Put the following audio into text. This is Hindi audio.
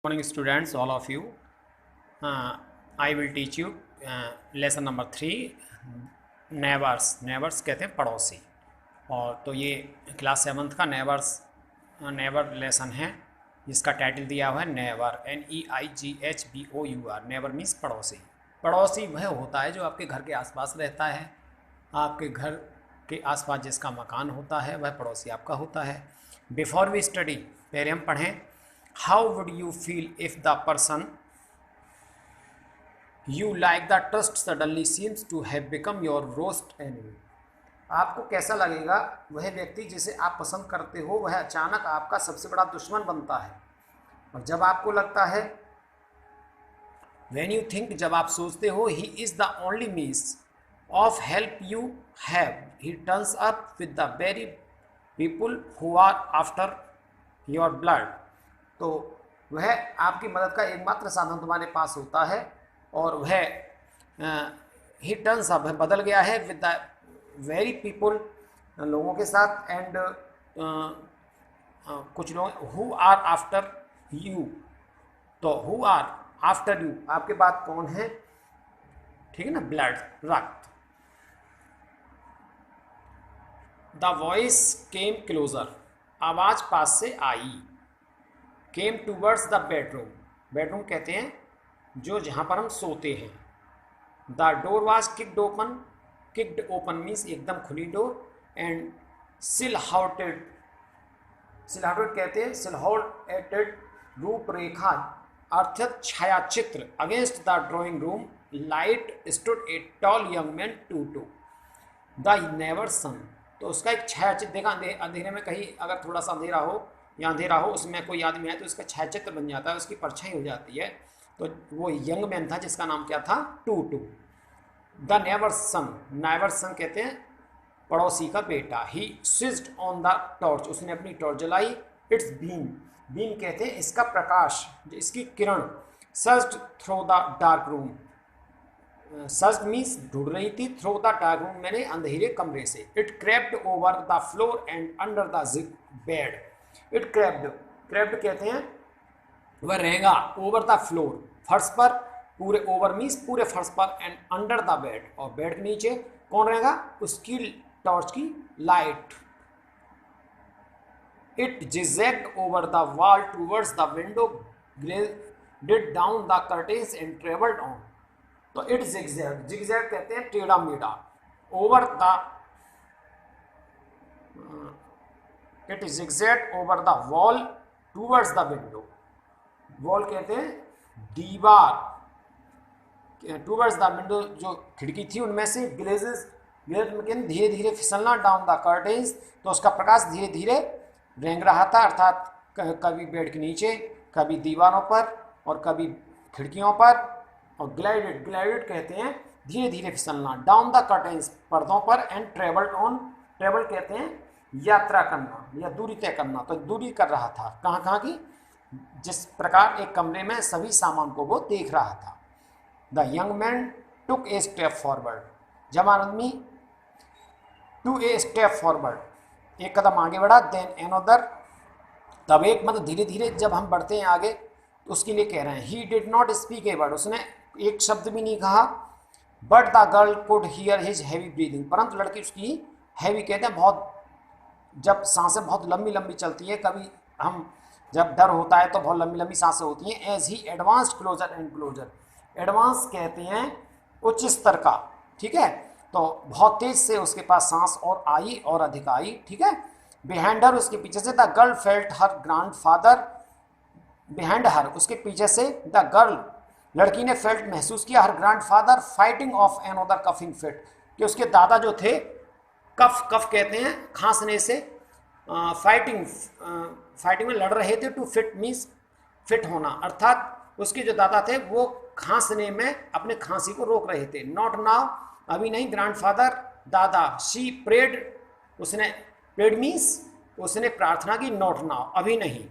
Morning students, all of you. I will teach you lesson number 3 neighbours कहते हैं पड़ोसी। और तो ये क्लास 7th का नेबर लेसन है जिसका टाइटल दिया हुआ है नेबर NEIGHBOUR। नेबर मीन्स पड़ोसी। पड़ोसी वह होता है जो आपके घर के आसपास रहता है। आपके घर के आसपास जिसका मकान होता है वह पड़ोसी आपका होता है। बिफोर वी स्टडी, पहले हम पढ़ें, how would you feel if the person you like the trust suddenly seems to have become your worst enemy? आपको कैसा लगेगा वह व्यक्ति जिसे आप पसंद करते हो वह अचानक आपका सबसे बड़ा दुश्मन बनता है। और जब आपको लगता है, when you think, जब आप सोचते हो, he is the only means of help you have, he turns up with the very people who are after your blood। तो वह आपकी मदद का एकमात्र साधन तुम्हारे पास होता है और वह ही टर्न्स अप, बदल गया है विद द वेरी पीपल, लोगों के साथ, एंड कुछ लोग हु आर आफ्टर यू। तो हु आर आफ्टर यू, आपके बाद कौन है, ठीक है ना, ब्लड, रक्त। द वॉइस केम क्लोजर, आवाज पास से आई। केम टूवर्ड्स द बेडरूम, बेडरूम कहते हैं जो जहाँ पर हम सोते हैं। The door was kicked open means एकदम खुली डोर। एंड सिलहाउटेड कहते हैं सिलहाउटेड रूपरेखा अर्थात छायाचित्र। Against the drawing room light stood a tall young man to the neighbour son. तो उसका एक छायाचित्र देखा, अंधेरे में कहीं अगर थोड़ा सा अंधेरा हो या अंधेरा हो, उसमें कोई आदमी है तो उसका छायाचित्र बन जाता है, उसकी परछाई हो जाती है। तो वो यंग मैन था जिसका नाम क्या था, टू। द नेबर सन कहते हैं पड़ोसी का बेटा। ही स्विच्ड ऑन द टॉर्च, उसने अपनी टॉर्च जलाई। इट्स बीम कहते हैं इसका प्रकाश, इसकी किरण। Searched through the dark room, search means ढूंढ रही थी, थ्रू द डार्क रूम मैंने अंधेरे कमरे से। It crept over the floor and under the bed. It crept कहते हैं वह रहेगा, ओवर द फ्लोर, फर्श पर, पूरे ओवर मीन्स पूरे फर्श पर, एंड अंडर द बेड, और बेड के नीचे कौन रहेगा, उसकी टॉर्च की light. It zigzagged over the wall towards the window, glided down the curtains and travelled on. तो इट जिगजैग कहते हैं टेढ़ा मेढ़ा। Over the it zigzagged over the wall towards the window. Wall कहते हैं दीवार, टूवर्ड्स द विंडो जो खिड़की थी उनमें से। ग्लेजेस में धीरे धीरे फिसलना, डाउन द कर्टेन्स, तो उसका प्रकाश धीरे धीरे रेंग रहा था, अर्थात कभी बेड के नीचे, कभी दीवारों पर और कभी खिड़कियों पर। और ग्लाइडेड कहते हैं धीरे धीरे फिसलना, डाउन द कर्टेन्स, पर्दों पर, एंड ट्रेवल्ड ऑन, ट्रेवल कहते हैं यात्रा करना या दूरी तय करना। तो दूरी कर रहा था, कहाँ की, जिस प्रकार एक कमरे में सभी सामान को वो देख रहा था। The young man took a step forward, जवान आदमी टू ए स्टेप फॉरवर्ड, एक कदम आगे बढ़ा। देन एनोदर, तब एक, मतलब धीरे धीरे जब हम बढ़ते हैं आगे तो उसके लिए कह रहे हैं। He did not speak a word, उसने एक शब्द भी नहीं कहा। But the girl could hear his heavy breathing, परंतु लड़की उसकी हैवी कहते हैं बहुत, जब सांसें बहुत लंबी लंबी चलती है, कभी हम जब डर होता है तो बहुत लंबी लंबी सांसें होती हैं। एज ही advanced closure and closure, advance कहते हैं उच्च स्तर का, ठीक है। तो बहुत तेज से उसके पास सांस और आई और अधिक आई, ठीक है। बिहाइंड हर, उसके पीछे से। The girl felt her grandfather, behind her, उसके पीछे से। द गर्ल, लड़की ने फेल्ट महसूस किया, her grandfather fighting off another coughing fit, कि उसके दादा जो थे, कफ कहते हैं खांसने से, फाइटिंग में लड़ रहे थे। टू फिट मीन्स फिट होना, अर्थात उसके जो दादा थे वो खांसने में अपने खांसी को रोक रहे थे। नॉट नाउ, अभी नहीं। ग्रैंडफादर, दादा। शी प्रेड, उसने, प्रेड मीन्स उसने प्रार्थना की। नॉट नाउ, अभी नहीं।